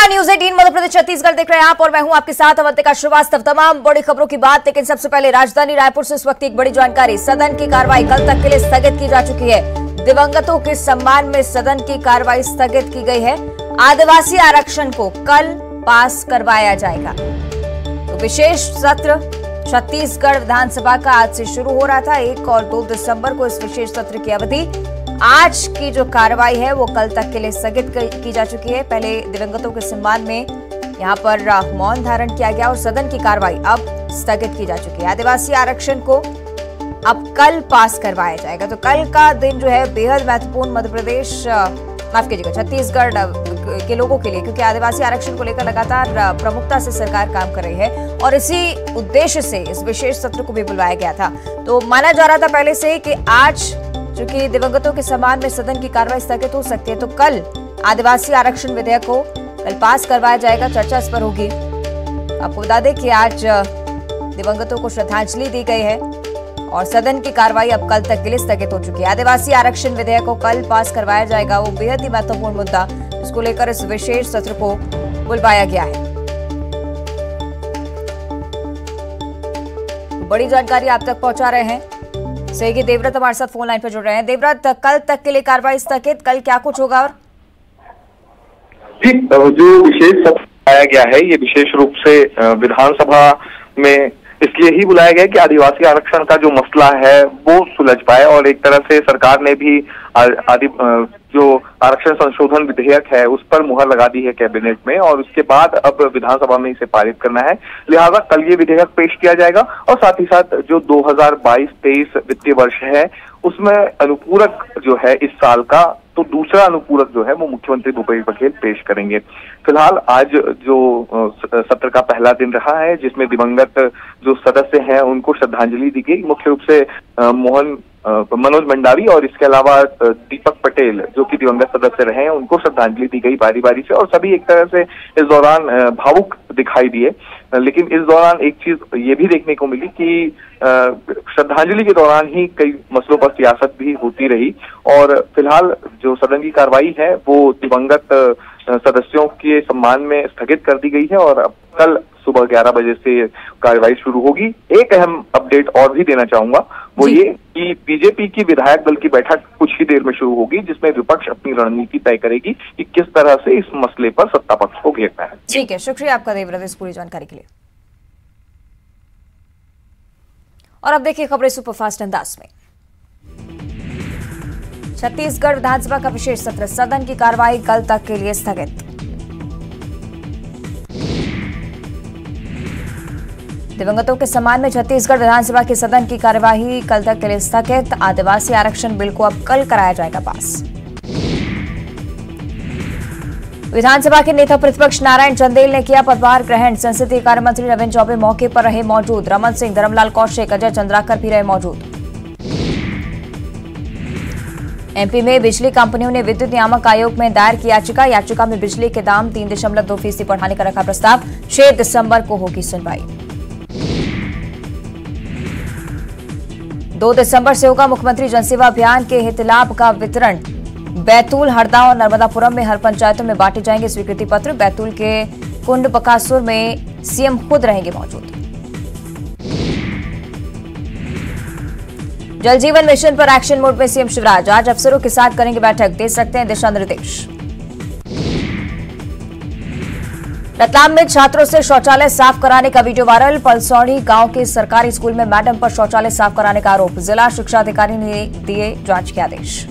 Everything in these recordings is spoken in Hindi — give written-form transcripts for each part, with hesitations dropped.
नमस्कार, न्यूज 18 मध्य प्रदेश छत्तीसगढ़ देख रहे हैं आप और मैं हूं आपके साथ अवंतिका श्रीवास्तव। तमाम बड़ी खबरों की बात, लेकिन सबसे पहले राजधानी रायपुर से इस वक्त एक बड़ी जानकारी। सदन की कार्रवाई कल तक के लिए स्थगित की जा चुकी है। दिवंगतों के सम्मान में सदन की कार्रवाई स्थगित की गई है। आदिवासी आरक्षण को कल पास करवाया जाएगा। तो विशेष सत्र छत्तीसगढ़ विधानसभा का आज से शुरू हो रहा था। 1 और 2 दिसंबर को इस विशेष सत्र की अवधि, आज की जो कार्रवाई है वो कल तक के लिए स्थगित की जा चुकी है। पहले दिवंगतों के सम्मान में यहां पर मौन धारण किया गया और सदन की कार्रवाई अब स्थगित की जा चुकी है। आदिवासी आरक्षण को अब कल पास करवाया जाएगा। तो कल का दिन जो है बेहद महत्वपूर्ण मध्य प्रदेश, माफ कीजिएगा, छत्तीसगढ़ के लोगों के लिए, क्योंकि आदिवासी आरक्षण को लेकर लगातार प्रमुखता से सरकार काम कर रही है और इसी उद्देश्य से इस विशेष सत्र को भी बुलवाया गया था। तो माना जा रहा था पहले से कि आज चूंकि दिवंगतों के सम्मान में सदन की कार्रवाई स्थगित हो सकती है, तो कल आदिवासी आरक्षण विधेयक को कल पास करवाया जाएगा। चर्चा इस पर होगी। आपको बता दें कि आज दिवंगतों को श्रद्धांजलि दी गई है और सदन की कार्रवाई अब कल तक के लिए स्थगित हो चुकी है। आदिवासी आरक्षण विधेयक को कल पास करवाया जाएगा। वो बेहद ही महत्वपूर्ण मुद्दा, इसको लेकर इस विशेष सत्र को बुलवाया गया है। बड़ी जानकारी आप तक पहुंचा रहे हैं सहयोगी देवव्रत हमारे साथ फोन लाइन पर जुड़ रहे हैं। देवव्रत, कल तक के लिए कार्रवाई स्थगित, कल क्या कुछ होगा? और ठीक, जो विशेष सत्र बुलाया गया है ये विशेष रूप से विधानसभा में इसलिए ही बुलाया गया कि आदिवासी आरक्षण का जो मसला है वो सुलझ पाए और एक तरह से सरकार ने भी जो आरक्षण संशोधन विधेयक है उस पर मुहर लगा दी है कैबिनेट में और उसके बाद अब विधानसभा में इसे पारित करना है। लिहाजा कल ये विधेयक पेश किया जाएगा और साथ ही साथ जो 2022-23 वित्तीय वर्ष है उसमें अनुपूरक जो है इस साल का, तो दूसरा अनुपूरक जो है वो मुख्यमंत्री भूपेश बघेल पेश करेंगे। फिलहाल आज जो सत्र का पहला दिन रहा है जिसमें दिवंगत जो सदस्य हैं उनको श्रद्धांजलि दी गई, मुख्य रूप से मनोज मंडावी और इसके अलावा दीपक पटेल जो कि दिवंगत सदस्य रहे हैं उनको श्रद्धांजलि दी गई बारी बारी से और सभी एक तरह से इस दौरान भावुक दिखाई दिए। लेकिन इस दौरान एक चीज ये भी देखने को मिली कि श्रद्धांजलि के दौरान ही कई मसलों पर सियासत भी होती रही और फिलहाल जो सदन की कार्रवाई है वो दिवंगत सदस्यों के सम्मान में स्थगित कर दी गई है और अब कल सुबह 11 बजे से कार्रवाई शुरू होगी। एक अहम अपडेट और भी देना चाहूंगा, वो ये कि बीजेपी की विधायक दल की बैठक कुछ ही देर में शुरू होगी जिसमें विपक्ष अपनी रणनीति तय करेगी कि किस तरह से इस मसले पर सत्ता पक्ष को घेरना है। ठीक है, शुक्रिया आपका देवव्रत इस पूरी जानकारी के लिए। और अब देखिए खबरें सुपरफास्ट अंदाज में। छत्तीसगढ़ विधानसभा का विशेष सत्र, सदन की कार्रवाई कल तक के लिए स्थगित। दिवंगतों के सम्मान में छत्तीसगढ़ विधानसभा की सदन की कार्यवाही कल तक के लिए स्थगित। आदिवासी आरक्षण बिल को अब कल कराया जाएगा पास। विधानसभा के नेता प्रतिपक्ष नारायण चंदेल ने किया पदभार ग्रहण। संसदीय कार्य मंत्री रविन्द्र चौबे मौके पर रहे मौजूद। रमन सिंह, धर्मलाल कौशिक, अजय चंद्राकर भी रहे मौजूद। एमपी में बिजली कंपनियों ने विद्युत नियामक आयोग में दायर की याचिका में बिजली के दाम 3.2% बढ़ाने का रखा प्रस्ताव। 6 दिसंबर को होगी सुनवाई। 2 दिसंबर से होगा मुख्यमंत्री जनसेवा अभियान के हित लाभ का वितरण। बैतूल, हरदा और नर्मदापुरम में हर पंचायतों में बांटे जाएंगे स्वीकृति पत्र। बैतूल के कुंड बकासुर में सीएम खुद रहेंगे मौजूद। जल जीवन मिशन पर एक्शन मोड में सीएम शिवराज आज अफसरों के साथ करेंगे बैठक, दे सकते हैं दिशा निर्देश। रतलाम में छात्रों से शौचालय साफ कराने का वीडियो वायरल। पलसौड़ी गांव के सरकारी स्कूल में मैडम पर शौचालय साफ कराने का आरोप। जिला शिक्षा अधिकारी ने दिए जांच के आदेश।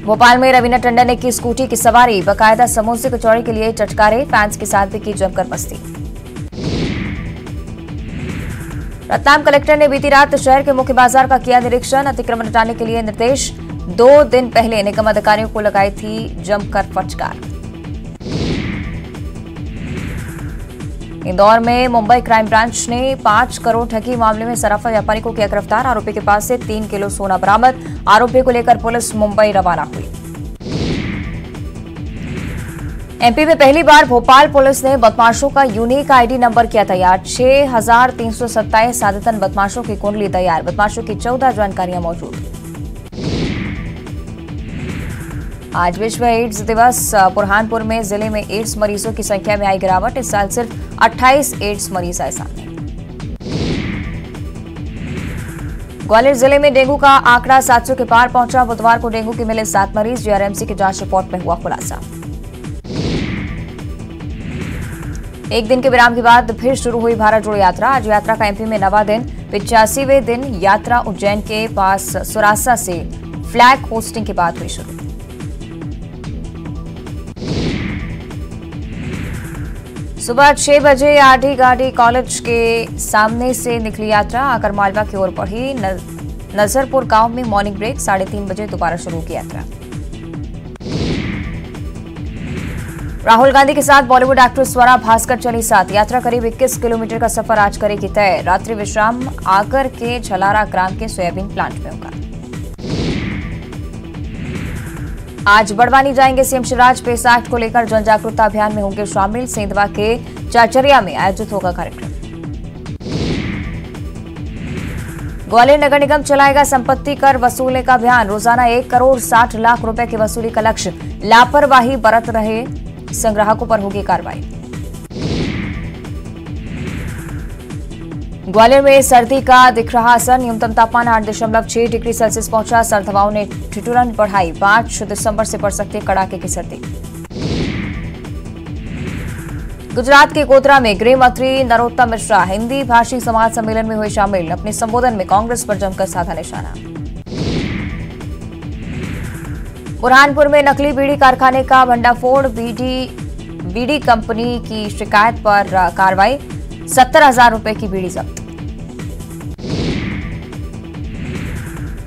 भोपाल में रवीना टंडन ने की स्कूटी की सवारी, बाकायदा समोसे कचौड़ी के लिए चटकारे, फैंस के साथ भी की जमकर मस्ती। रतलाम कलेक्टर ने बीती रात शहर के मुख्य बाजार का किया निरीक्षण। अतिक्रमण हटाने के लिए निर्देश। 2 दिन पहले निगम अधिकारियों को लगाई थी जमकर फटकार। इंदौर में मुंबई क्राइम ब्रांच ने 5 करोड़ ठगी मामले में सराफा व्यापारी को किया गिरफ्तार। आरोपी के पास से 3 किलो सोना बरामद। आरोपी को लेकर पुलिस मुंबई रवाना हुई। एमपी में पहली बार भोपाल पुलिस ने बदमाशों का यूनिक आईडी नंबर किया तैयार। 6327 आदतन बदमाशों की कुंडली तैयार। बदमाशों की 14 जानकारियां मौजूद। आज विश्व एड्स दिवस। बुरहानपुर में जिले में एड्स मरीजों की संख्या में आई गिरावट। इस साल सिर्फ 28 एड्स मरीज आए सामने। ग्वालियर जिले में डेंगू का आंकड़ा 700 के पार पहुंचा। बुधवार को डेंगू के मिले 7 मरीज। जीआरएमसी की जांच रिपोर्ट में हुआ खुलासा। एक दिन के विराम के बाद फिर शुरू हुई भारत जोड़ो यात्रा। आज यात्रा का एमपी में 9वां दिन। 85वें दिन यात्रा उज्जैन के पास सुरासा से फ्लैग होस्टिंग के बाद हुई शुरू। सुबह 6 बजे आरडी गाड़ी कॉलेज के सामने से निकली यात्रा। आकर मालवा की ओर बढ़ी। नजरपुर गांव में मॉर्निंग ब्रेक। 3:30 बजे दोबारा शुरू की यात्रा। राहुल गांधी के साथ बॉलीवुड एक्ट्रेस स्वरा भास्कर चली साथ। यात्रा करीब 21 किलोमीटर का सफर आज करेगी तय। रात्रि विश्राम आगर के झलारा ग्राम के सोयाबीन प्लांट में होगा। आज बड़वानी जाएंगे सीएम शिवराज। पेस एक्ट को लेकर जन जागरूकता अभियान में होंगे शामिल। सेंधवा के चाचरिया में आयोजित होगा कार्यक्रम। ग्वालियर नगर निगम चलाएगा संपत्ति कर वसूलने का अभियान। रोजाना 1 करोड़ 60 लाख रुपए की वसूली का लक्ष्य। लापरवाही बरत रहे संग्राहकों पर होगी कार्रवाई। ग्वालियर में सर्दी का दिख रहा असर। न्यूनतम तापमान 8.6 डिग्री सेल्सियस पहुंचा। सर्द हवाओं ने ठिठुरन बढ़ाई। 5 दिसंबर से पड़ सकती है कड़ाके की सर्दी। गुजरात के गोधरा में गृह मंत्री नरोत्तम मिश्रा हिंदी भाषी समाज सम्मेलन में हुए शामिल। अपने संबोधन में कांग्रेस पर जमकर साधा निशाना। बुरहानपुर में नकली बीड़ी कारखाने का भंडाफोड़। बीड़ी कंपनी की शिकायत पर कार्रवाई। 70,000 रुपए की बीड़ी जब्त।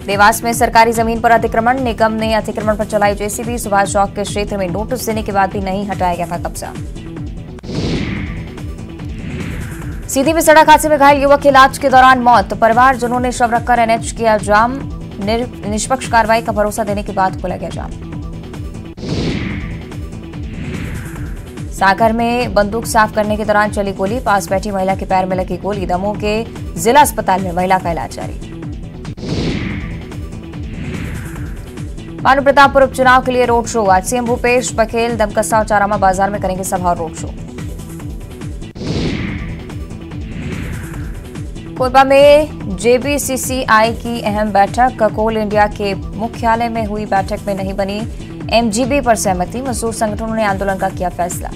देवास में सरकारी जमीन पर अतिक्रमण। निगम ने अतिक्रमण पर चलाई जेसीबी। सुभाष चौक के क्षेत्र में नोटिस देने के बाद भी नहीं हटाया गया था कब्जा। सीधी में सड़क हादसे में घायल युवक की इलाज के दौरान मौत। परिवारजनों ने शव रखकर एनएच किया जाम। निष्पक्ष कार्रवाई का भरोसा देने के बाद खोला गया जाम। सागर में बंदूक साफ करने के दौरान चली गोली। पास बैठी महिला के पैर में लगी गोली। दमोह के जिला अस्पताल में महिला का इलाज जारी। भानु प्रतापपुर उपचुनाव के लिए रोड शो। आज सीएम भूपेश बघेल दमकसा और चारामा बाजार में करेंगे सभा और रोड शो। कोरबा में जेबीसीसीआई की अहम बैठक। कोल इंडिया के मुख्यालय में हुई बैठक में नहीं बनी एमजीबी पर सहमति। मजदूर संगठनों ने आंदोलन का किया फैसला।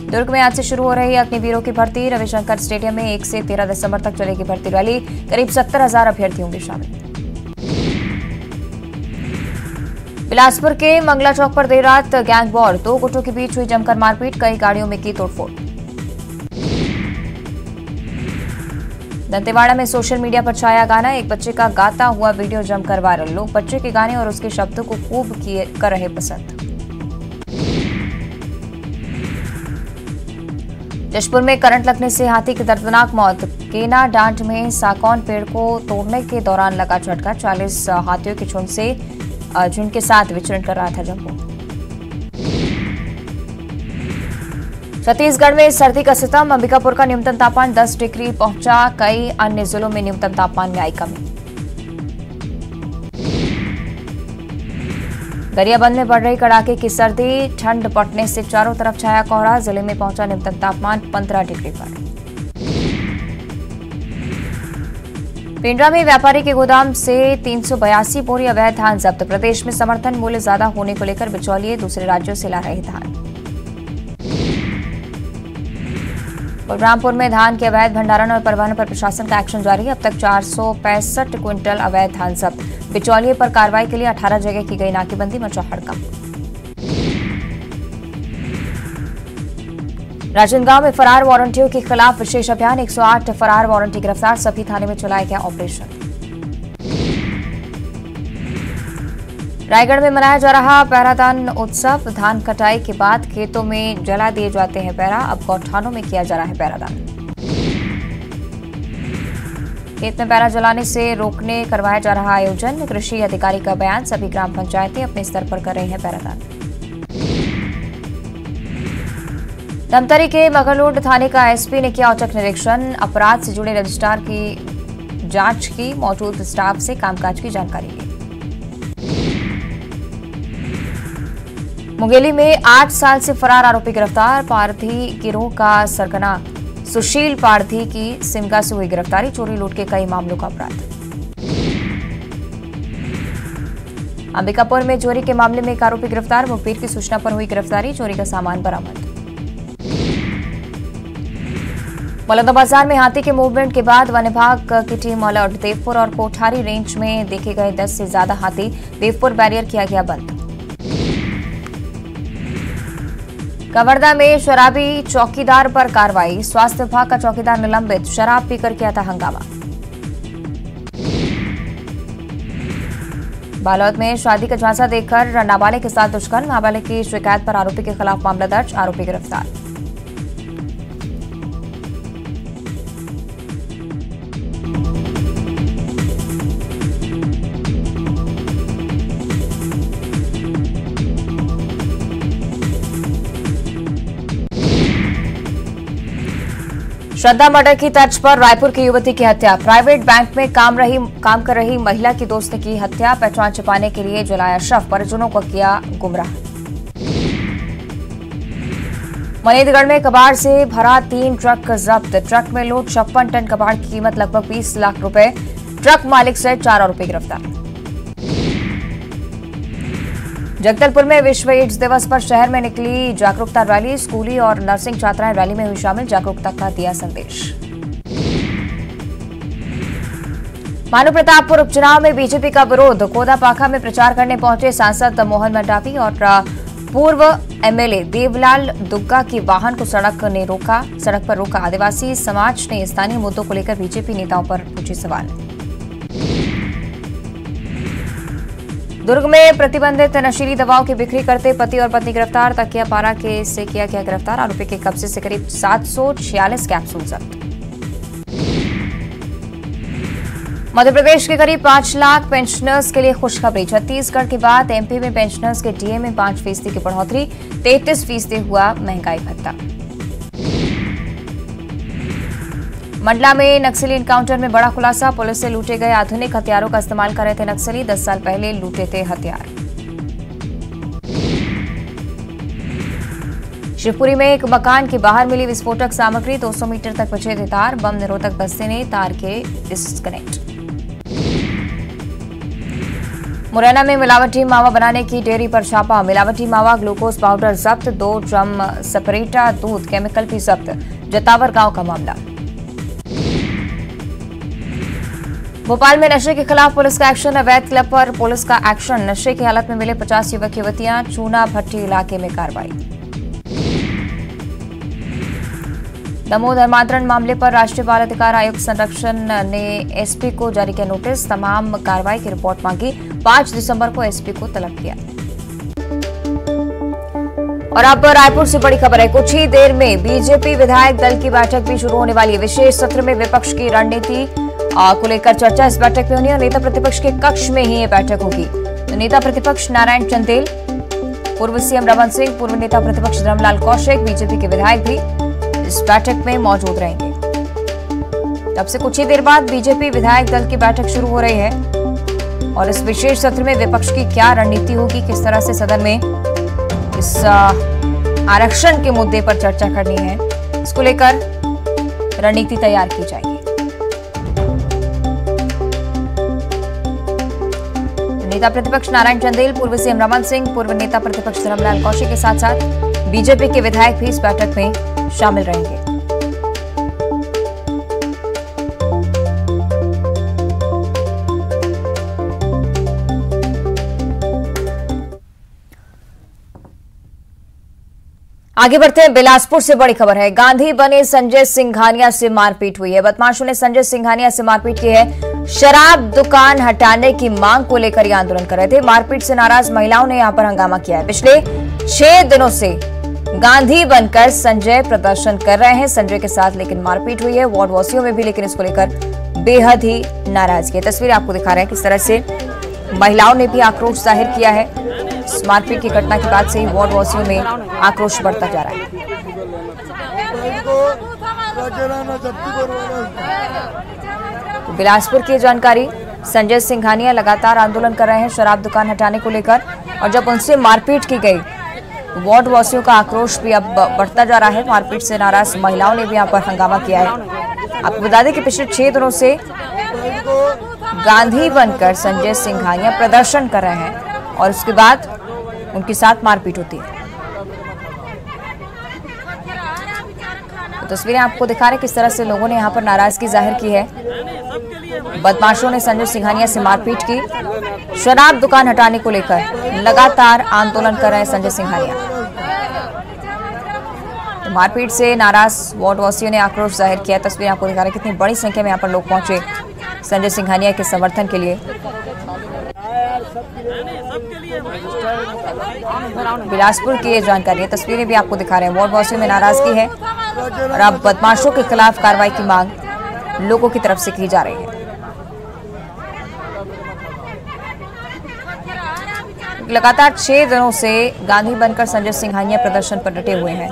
दुर्ग में आज से शुरू हो रही अग्निवीरों की भर्ती। रविशंकर स्टेडियम में 1 से 13 दिसंबर तक चलेगी भर्ती रैली। करीब 70,000 अभ्यर्थी होंगे शामिल। बिलासपुर के मंगला चौक पर देर रात गैंग वॉर। 2 गुटों के बीच हुई जमकर मारपीट। कई गाड़ियों में की तोड़फोड़। दंतेवाड़ा में सोशल मीडिया पर छाया गाना। एक बच्चे का गाता हुआ वीडियो जमकर वायरल। लोग बच्चे के गाने और उसके शब्दों को खूब कर रहे पसंद। जशपुर में करंट लगने से हाथी की दर्दनाक मौत। केना डांट में साकौन पेड़ को तोड़ने के दौरान लगा झटका। 40 हाथियों के झुंड के साथ विचरण कर रहा था जम्मू। छत्तीसगढ़ में सर्दी का सितम। अंबिकापुर का न्यूनतम तापमान 10 डिग्री पहुंचा। कई अन्य जिलों में न्यूनतम तापमान में आई कमी। गरियाबंद में बढ़ रही कड़ाके की सर्दी। ठंड बढ़ने से चारों तरफ छाया कोहरा। जिले में पहुंचा न्यूनतम तापमान 15 डिग्री पर। पेंड्रा में व्यापारी के गोदाम से 382 बोरी अवैध धान जब्त। प्रदेश में समर्थन मूल्य ज्यादा होने को लेकर बिचौलिए दूसरे राज्यों से ला रहे धान। बलरामपुर में धान के अवैध भंडारण और परिवहन पर प्रशासन का एक्शन जारी। अब तक 465 क्विंटल अवैध धान जब्त। बिचौलिए पर कार्रवाई के लिए 18 जगह की गई नाकेबंदी। मचा हड़कंप। राजनांदगांव में फरार वारंटियों के खिलाफ विशेष अभियान। 108 फरार वारंटी गिरफ्तार। सभी थाने में चलाया गया ऑपरेशन। रायगढ़ में मनाया जा रहा पैरादान उत्सव। धान कटाई के बाद खेतों में जला दिए जाते हैं पैरा। अब गौठानों में किया जा रहा है पैरादान। खेत में पैरा जलाने से रोकने करवाया जा रहा आयोजन। कृषि अधिकारी का बयान। सभी ग्राम पंचायतें अपने स्तर पर कर रही हैं पैरादान। धमतरी के मगरलोड थाने का एसपी ने किया औचक निरीक्षण। अपराध से जुड़े रजिस्ट्रार की जांच की। मौजूद स्टाफ से कामकाज की जानकारी ली। मुंगेली में 8 साल से फरार आरोपी गिरफ्तार। पारधी गिरोह का सरगना सुशील पारधी की सिमगा से हुई गिरफ्तारी। चोरी लूट के कई मामलों का अपराध। अंबिकापुर में चोरी के मामले में एक आरोपी गिरफ्तार। मुखबिर की सूचना पर हुई गिरफ्तारी। चोरी का सामान बरामद। बलौदाबाजार में हाथी के मूवमेंट के बाद वन विभाग की टीम अलर्ट। देवपुर और कोठारी रेंज में देखे गए 10 से ज्यादा हाथी। देवपुर बैरियर किया गया बंद। कवर्धा में शराबी चौकीदार पर कार्रवाई। स्वास्थ्य विभाग का चौकीदार निलंबित। शराब पीकर किया था हंगामा। बालोद में शादी का झांसा देकर नाबालिग के साथ दुष्कर्म। नाबालिग की शिकायत पर आरोपी के खिलाफ मामला दर्ज। आरोपी गिरफ्तार। श्रद्धा मर्डर की तर्ज पर रायपुर की युवती की हत्या। प्राइवेट बैंक में काम कर रही महिला की दोस्त की हत्या। पहचान छिपाने के लिए जलाया शव। परिजनों को किया गुमराह। मनेदगढ़ में कबाड़ से भरा 3 ट्रक जब्त। ट्रक में लोड 56 टन कबाड़ की कीमत लगभग 20 लाख रुपए। ट्रक मालिक से 4 आरोपी गिरफ्तार। जगदलपुर में विश्व एड्स दिवस पर शहर में निकली जागरूकता रैली। स्कूली और नर्सिंग छात्राएं रैली में हुई शामिल। जागरूकता का दिया संदेश। मानव प्रतापपुर उपचुनाव में बीजेपी का विरोध। कोदापाखा में प्रचार करने पहुंचे सांसद मोहन मंडावी और पूर्व एमएलए देवलाल दुग्गा की वाहन को सड़क पर रोका। आदिवासी समाज ने स्थानीय मुद्दों को लेकर बीजेपी नेताओं पर पूछे सवाल। दुर्ग में प्रतिबंधित नशीली दवाओं की बिक्री करते पति और पत्नी गिरफ्तार। तकिया पारा के से किया गया गिरफ्तार। आरोपी के कब्जे से करीब 746 कैप्सूल जब्त। मध्य प्रदेश के करीब 5 लाख पेंशनर्स के लिए खुशखबरी। छत्तीसगढ़ के बाद एमपी में पेंशनर्स के डीए में 5% की बढ़ोतरी। 33% हुआ महंगाई भत्ता। मंडला में नक्सली एनकाउंटर में बड़ा खुलासा। पुलिस से लूटे गए आधुनिक हथियारों का इस्तेमाल कर रहे थे नक्सली। 10 साल पहले लूटे थे हथियार। शिवपुरी में एक मकान के बाहर मिली विस्फोटक सामग्री। 200 मीटर तक बचे थे तार। बम निरोधक दस्ते ने तार के डिस्कनेक्ट। मुरैना में मिलावटी मावा बनाने की डेयरी पर छापा। मिलावटी मावा ग्लूकोज पाउडर जब्त। 2 ड्रम सेपरेटा दूध केमिकल भी जब्त। जतावर गांव का मामला। भोपाल में नशे के खिलाफ पुलिस का एक्शन। अवैध क्लब पर पुलिस का एक्शन। नशे की हालत में मिले 50 युवक युवतियां। चूना भट्टी इलाके में कार्रवाई। दमोह धर्मांतरण मामले पर राष्ट्रीय बाल अधिकार आयोग संरक्षण ने एसपी को जारी किया नोटिस। तमाम कार्रवाई की रिपोर्ट मांगी। 5 दिसंबर को एसपी को तलब किया। और अब रायपुर से बड़ी खबर है। कुछ ही देर में बीजेपी विधायक दल की बैठक भी शुरू होने वाली है। विशेष सत्र में विपक्ष की रणनीति को लेकर चर्चा इस बैठक में होनी है। नेता प्रतिपक्ष के कक्ष में ही ये बैठक होगी। तो नेता प्रतिपक्ष नारायण चंदेल, पूर्व सीएम रमन सिंह, पूर्व नेता प्रतिपक्ष धर्मलाल कौशिक, बीजेपी के विधायक भी इस बैठक में मौजूद रहेंगे। तब से कुछ ही देर बाद बीजेपी विधायक दल की बैठक शुरू हो रही है और इस विशेष सत्र में विपक्ष की क्या रणनीति होगी, किस तरह से सदन में इस आरक्षण के मुद्दे पर चर्चा करनी है, इसको लेकर रणनीति तैयार की जाएगी। नेता प्रतिपक्ष नारायण चंदेल, पूर्व सीएम रमन सिंह, पूर्व नेता प्रतिपक्ष धर्मलाल कौशिक के साथ साथ बीजेपी के विधायक भी इस बैठक में शामिल रहेंगे। आगे बढ़ते हैं। बिलासपुर से बड़ी खबर है। गांधी बने संजय सिंघानिया से मारपीट हुई है। बदमाशों ने संजय सिंघानिया से मारपीट की है। शराब दुकान हटाने की मांग को लेकर यह आंदोलन कर रहे थे। मारपीट से नाराज महिलाओं ने यहां पर हंगामा किया है। पिछले 6 दिनों से गांधी बनकर संजय प्रदर्शन कर रहे हैं संजय के साथ, लेकिन मारपीट हुई है वार्ड वासियों में भी, लेकिन इसको लेकर बेहद ही नाराजगी। तस्वीरें आपको दिखा रहे हैं किस तरह से महिलाओं ने भी आक्रोश जाहिर किया है। इस मारपीट की घटना के बाद से ही वार्ड वासियों में आक्रोश बढ़ता जा रहा है। बिलासपुर की जानकारी, संजय सिंघानिया लगातार आंदोलन कर रहे हैं शराब दुकान हटाने को लेकर, और जब उनसे मारपीट की गई वार्ड वासियों का आक्रोश भी अब बढ़ता जा रहा है। मारपीट से नाराज महिलाओं ने भी यहाँ पर हंगामा किया है। आपको बता दें कि पिछले 6 दिनों से गांधी बनकर संजय सिंघानिया प्रदर्शन कर रहे हैं और उसके बाद उनके साथ मारपीट होती है। तो तस्वीरें आपको दिखा रहे हैं किस तरह से लोगों ने यहाँ पर नाराजगी जाहिर की है। बदमाशों ने संजय सिंघानिया से मारपीट की। शराब दुकान हटाने को लेकर लगातार आंदोलन कर रहे हैं संजय सिंघानिया। तो मारपीट से नाराज वार्ड वासियों ने आक्रोश जाहिर किया। तस्वीरें आपको दिखा रहे हैं कितनी बड़ी संख्या में यहाँ पर लोग पहुंचे संजय सिंघानिया के समर्थन के लिए। बिलासपुर की ये जानकारी है। तस्वीरें भी आपको दिखा रहे हैं। वार्ड वासियों में नाराजगी है और अब बदमाशों के खिलाफ कार्रवाई की मांग लोगों की तरफ से की जा रही है। लगातार 6 दिनों से गांधी बनकर संजय सिंघानिया प्रदर्शन पर डटे हुए हैं,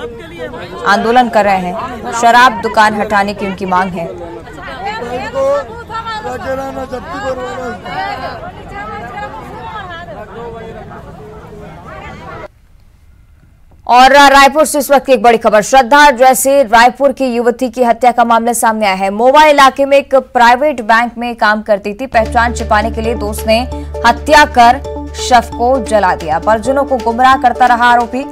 आंदोलन कर रहे हैं। शराब दुकान हटाने की उनकी मांग है। और रायपुर से इस वक्त की एक बड़ी खबर। श्रद्धा जैसे रायपुर की युवती की हत्या का मामला सामने आया है। मोवा इलाके में एक प्राइवेट बैंक में काम करती थी। पहचान छिपाने के लिए दोस्त ने हत्या कर शव को जला दिया। परिजनों को गुमराह करता रहा आरोपी।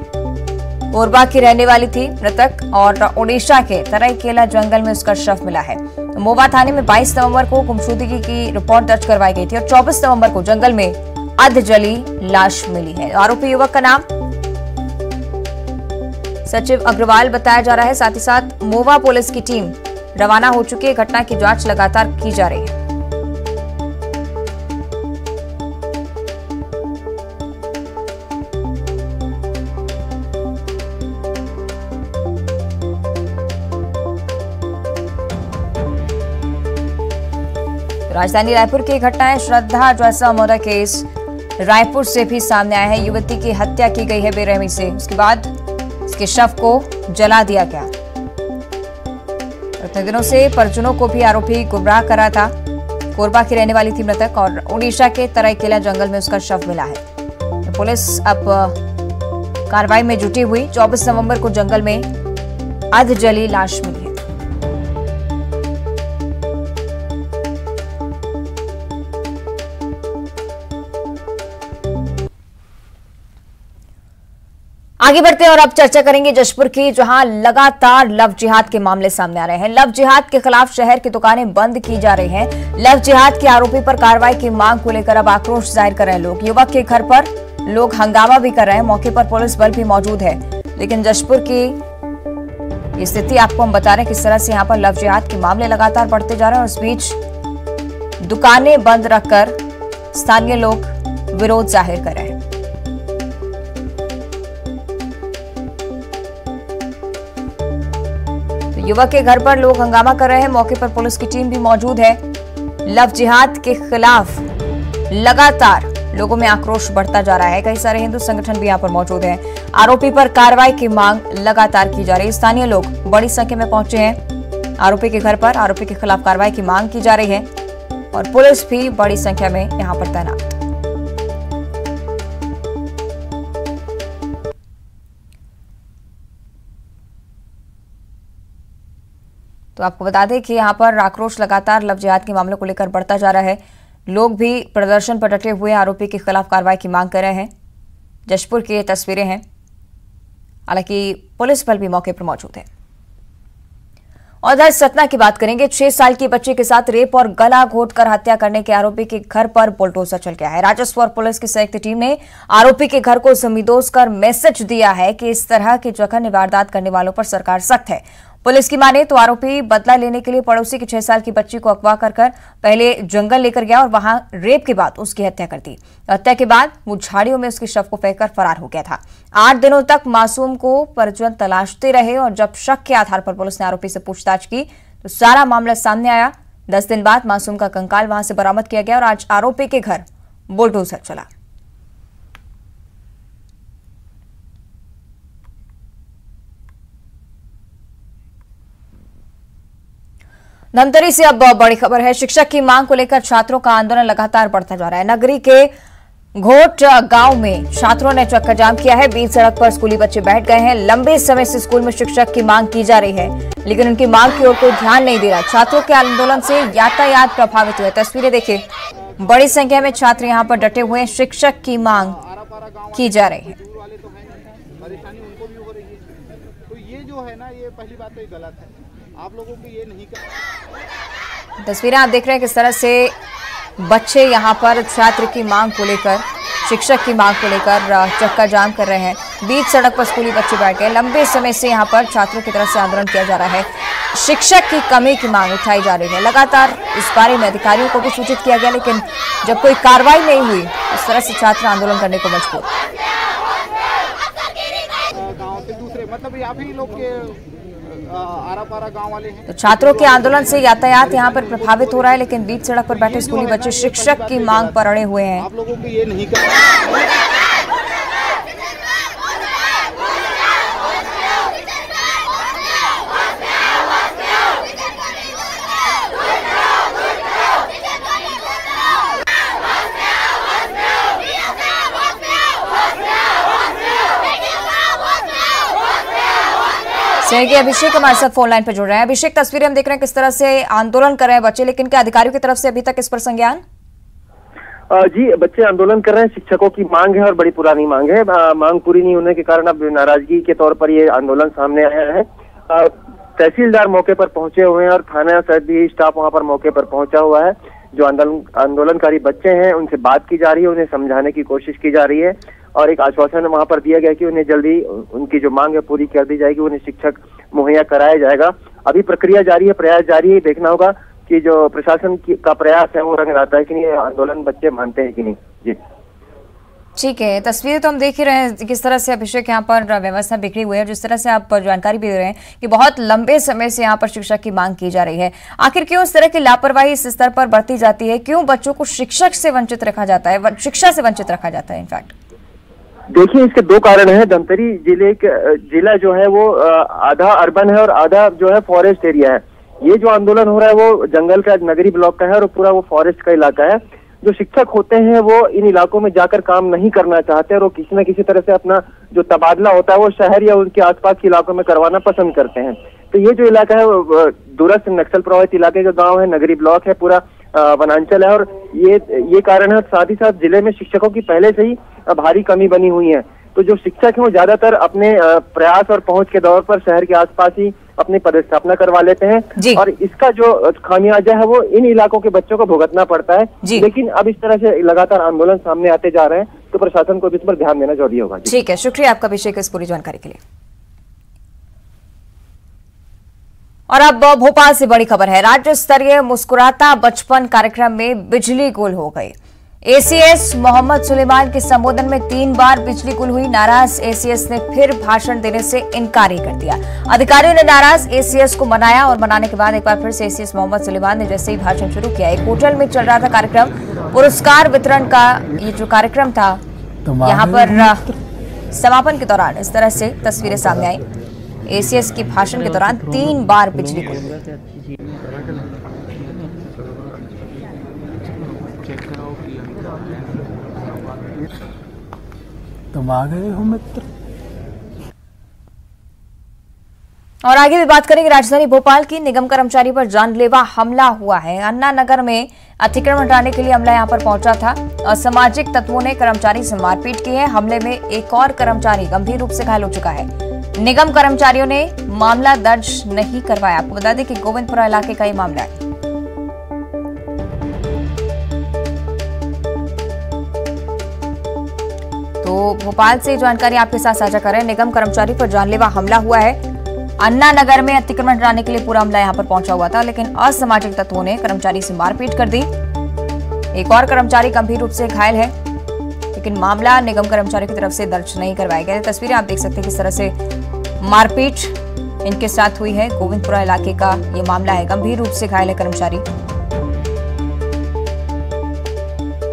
कोरबा की रहने वाली थी मृतक और उड़ीसा के तराईकेला जंगल में उसका शव मिला है। मोवा थाने में 22 नवंबर को गुमशुदगी की रिपोर्ट दर्ज करवाई गई थी और 24 नवंबर को जंगल में अध जली लाश मिली है। आरोपी युवक का नाम सचिव अग्रवाल बताया जा रहा है। साथ ही साथ मोवा पुलिस की टीम रवाना हो चुकी है। घटना की जांच लगातार की जा रही है। राजधानी रायपुर की घटना है। श्रद्धा जैसा मर्डर केस रायपुर से भी सामने आया है। युवती की हत्या की गई है बेरहमी से। उसके बाद इसके शव को जला दिया गया। इतने दिनों से परिजनों को भी आरोपी गुमराह कर रहा था। कोरबा की रहने वाली थी मृतक और उड़ीसा के तराईकेला जंगल में उसका शव मिला है। तो पुलिस अब कार्रवाई में जुटी हुई। 24 नवंबर को जंगल में अध जली लाश मिली है। आगे बढ़ते हैं और अब चर्चा करेंगे जशपुर की, जहां लगातार लव जिहाद के मामले सामने आ रहे हैं। लव जिहाद के खिलाफ शहर की दुकानें बंद की जा रही हैं। लव जिहाद के आरोपी पर कार्रवाई की मांग को लेकर अब आक्रोश जाहिर कर रहे हैं लोग। युवक के घर पर लोग हंगामा भी कर रहे हैं। मौके पर पुलिस बल भी मौजूद है। लेकिन जशपुर की ये स्थिति आपको हम बता रहे हैं किस तरह से यहाँ पर लव जिहाद के मामले लगातार बढ़ते जा रहे हैं और इस बीच दुकानें बंद रखकर स्थानीय लोग विरोध जाहिर कर रहे हैं। युवक के घर पर लोग हंगामा कर रहे हैं। मौके पर पुलिस की टीम भी मौजूद है। लव जिहाद के खिलाफ लगातार लोगों में आक्रोश बढ़ता जा रहा है। कई सारे हिंदू संगठन भी यहां पर मौजूद हैं। आरोपी पर कार्रवाई की मांग लगातार की जा रही है। स्थानीय लोग बड़ी संख्या में पहुंचे हैं आरोपी के घर पर। आरोपी के खिलाफ कार्रवाई की मांग की जा रही है और पुलिस भी बड़ी संख्या में यहां पर तैनात। तो आपको बता दें कि यहां पर आक्रोश लगातार लव जिहाद के मामले को लेकर बढ़ता जा रहा है। लोग भी प्रदर्शन पर डटे हुए आरोपी के खिलाफ कार्रवाई की मांग कर रहे हैं। जशपुर की ये तस्वीरें हैं। हालांकि पुलिस बल भी मौके पर मौजूद है। और इधर सतना की बात करेंगे। 6 साल की बच्ची के साथ रेप और गला घोटकर हत्या करने के आरोपी के घर पर बुलडोजर चल गया है। राजस्व और पुलिस की संयुक्त टीम ने आरोपी के घर को समीदोज कर मैसेज दिया है कि इस तरह की जघन्य वारदात करने वालों पर सरकार सख्त है। पुलिस की माने तो आरोपी बदला लेने के लिए पड़ोसी की 6 साल की बच्ची को अगवा कर पहले जंगल लेकर गया और वहां रेप के बाद उसकी हत्या कर दी। हत्या के बाद वो झाड़ियों में उसके शव को फेंककर फरार हो गया था। 8 दिनों तक मासूम को परिजन तलाशते रहे और जब शक के आधार पर पुलिस ने आरोपी से पूछताछ की तो सारा मामला सामने आया। 10 दिन बाद मासूम का कंकाल वहां से बरामद किया गया और आज आरोपी के घर बुलडोजर चला। धमतरी से अब बड़ी खबर है। शिक्षक की मांग को लेकर छात्रों का आंदोलन लगातार बढ़ता जा रहा है। नगरी के घोट गांव में छात्रों ने चक्का जाम किया है। बीच सड़क पर स्कूली बच्चे बैठ गए हैं। लंबे समय से स्कूल में शिक्षक की मांग की जा रही है, लेकिन उनकी मांग की ओर कोई ध्यान नहीं दे रहा। छात्रों के आंदोलन से यातायात प्रभावित हुए। तस्वीरें देखिए, बड़ी संख्या में छात्र यहां पर डटे हुए हैं। शिक्षक की मांग की जा रही है। परेशानी उनको भी हो रही है, तो ये जो है ना, ये पहली बात तो ये गलत है। आप लोगों को ये नहीं कर। तस्वीरें आप देख रहे हैं किस तरह से बच्चे यहां पर छात्र की मांग को लेकर, शिक्षक की मांग को लेकर चक्का जाम कर रहे हैं। बीच सड़क पर स्कूली बच्चे बैठ गए। लंबे समय से यहां पर छात्रों की तरफ से आंदोलन किया जा रहा है। शिक्षक की कमी की मांग उठाई जा रही है। लगातार इस बारे में अधिकारियों को भी सूचित किया गया, लेकिन जब कोई कार्रवाई नहीं हुई, इस तरह से छात्र आंदोलन करने को मजबूर। गांव से दूसरे मतलब आप ही लोग के आरा-पारा गांव वाले हैं। तो छात्रों के आंदोलन से यातायात यहां पर प्रभावित हो रहा है, लेकिन बीच सड़क पर बैठे स्कूली बच्चे शिक्षक की मांग पर अड़े हुए हैं। आप लोगों को ये नहीं कर। सहयोगी अभिषेक हमारे साथ फोन लाइन पर जुड़ रहे हैं। अभिषेक, तस्वीरें हम देख रहे हैं किस तरह से आंदोलन कर रहे हैं बच्चे, लेकिन क्या अधिकारियों की तरफ से अभी तक इस पर संज्ञान? जी, बच्चे आंदोलन कर रहे हैं। शिक्षकों की मांग है और बड़ी पुरानी मांग है। मांग पूरी नहीं होने के कारण अब नाराजगी के तौर पर ये आंदोलन सामने आया है। तहसीलदार मौके पर पहुंचे हुए हैं और थाना सभी स्टाफ वहां पर मौके पर पहुंचा हुआ है। जो आंदोलनकारी बच्चे हैं उनसे बात की जा रही है, उन्हें समझाने की कोशिश की जा रही है और एक आश्वासन वहां पर दिया गया कि उन्हें जल्दी उनकी जो मांग है पूरी कर दी जाएगी, उन्हें शिक्षक मुहैया कराया जाएगा। अभी प्रक्रिया जारी है, प्रयास जारी है। देखना होगा कि जो प्रशासन का प्रयास है वो रंग लाता है कि नहीं, आंदोलन बच्चे मानते हैं कि नहीं। जी ठीक है, तस्वीरें तो हम देख ही रहे हैं किस तरह से अभिषेक यहाँ पर व्यवस्था बिगड़ी हुई है। जिस तरह से आप जानकारी भी दे रहे हैं कि बहुत लंबे समय से यहाँ पर शिक्षक की मांग की जा रही है। आखिर क्यों इस तरह की लापरवाही इस स्तर पर बढ़ती जाती है? क्यों बच्चों को शिक्षक से वंचित रखा जाता है, शिक्षा से वंचित रखा जाता है? इनफैक्ट देखिए, इसके दो कारण हैं। धमतरी जिला जो है वो आधा अर्बन है और आधा जो है फॉरेस्ट एरिया है। ये जो आंदोलन हो रहा है वो जंगल का नगरी ब्लॉक का है और पूरा वो फॉरेस्ट का इलाका है। जो शिक्षक होते हैं वो इन इलाकों में जाकर काम नहीं करना चाहते और वो किसी न किसी तरह से अपना जो तबादला होता है वो शहर या उनके आसपास के इलाकों में करवाना पसंद करते हैं। तो ये जो इलाका है वो दूरस्थ नक्सल प्रभावित इलाके का गाँव है, नगरी ब्लॉक है, पूरा वनांचल है और ये कारण है। साथ ही साथ जिले में शिक्षकों की पहले से ही भारी कमी बनी हुई है। तो जो शिक्षक हैं वो ज्यादातर अपने प्रयास और पहुंच के दौर पर शहर के आसपास ही अपनी पदस्थापना करवा लेते हैं और इसका जो खामियाजा है वो इन इलाकों के बच्चों को भुगतना पड़ता है। लेकिन अब इस तरह से लगातार आंदोलन सामने आते जा रहे हैं तो प्रशासन को इस पर ध्यान देना जरूरी होगा। ठीक है, शुक्रिया आपका अभिषेक इस पूरी जानकारी के लिए। और अब भोपाल से बड़ी खबर है। राज्य स्तरीय मुस्कुराता बचपन कार्यक्रम में बिजली गुल हो गई। एसीएस मोहम्मद सुलेमान के संबोधन में 3 बार बिजली गुल हुई। नाराज एसीएस ने फिर भाषण देने से इनकार ही कर दिया। अधिकारियों ने नाराज एसीएस को मनाया और मनाने के बाद एक बार फिर से एसीएस मोहम्मद सुलेमान ने जैसे ही भाषण शुरू किया। एक होटल में चल रहा था कार्यक्रम, पुरस्कार वितरण का ये जो कार्यक्रम था, यहाँ पर समापन के दौरान इस तरह से तस्वीरें सामने आई। एसीएस के भाषण के दौरान 3 बार बिजली गुल हुई। तुम आ गए हो मित्र। और आगे भी बात करेंगे राजधानी भोपाल की। निगम कर्मचारी पर जानलेवा हमला हुआ है। अन्ना नगर में अतिक्रमण हटाने के लिए हमला यहां पर पहुंचा था। असामाजिक तत्वों ने कर्मचारी से मारपीट की है। हमले में एक और कर्मचारी गंभीर रूप से घायल हो चुका है। निगम कर्मचारियों ने मामला दर्ज नहीं करवाया। आपको बता दें कि गोविंदपुरा इलाके का ये मामला है। तो भोपाल से जानकारी आपके साथ साझा कर रहे हैं। निगम कर्मचारी पर जानलेवा हमला हुआ है। अन्ना नगर में अतिक्रमण हटाने के लिए पूरा हमला यहां पर पहुंचा हुआ था, लेकिन असामाजिक तत्वों ने कर्मचारी से मारपीट कर दी। एक और कर्मचारी गंभीर रूप से घायल है, लेकिन मामला निगम कर्मचारी की तरफ से दर्ज नहीं करवाया गया। तस्वीरें आप देख सकते हैं किस तरह से मारपीट इनके साथ हुई है। गोविंदपुरा इलाके का ये मामला है। गंभीर रूप से घायल है कर्मचारी।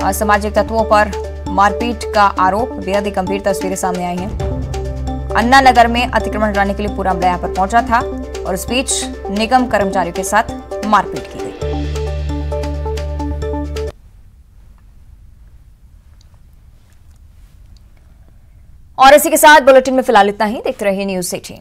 असामाजिक तत्वों पर मारपीट का आरोप, बेहद ही गंभीर तस्वीरें सामने आई हैं। अन्ना नगर में अतिक्रमण हटाने के लिए पूरा हमला यहां पर पहुंचा था और इस बीच निगम कर्मचारियों के साथ मारपीट की गई। और इसी के साथ बुलेटिन में फिलहाल इतना ही। देखते रहिए न्यूज़ 18।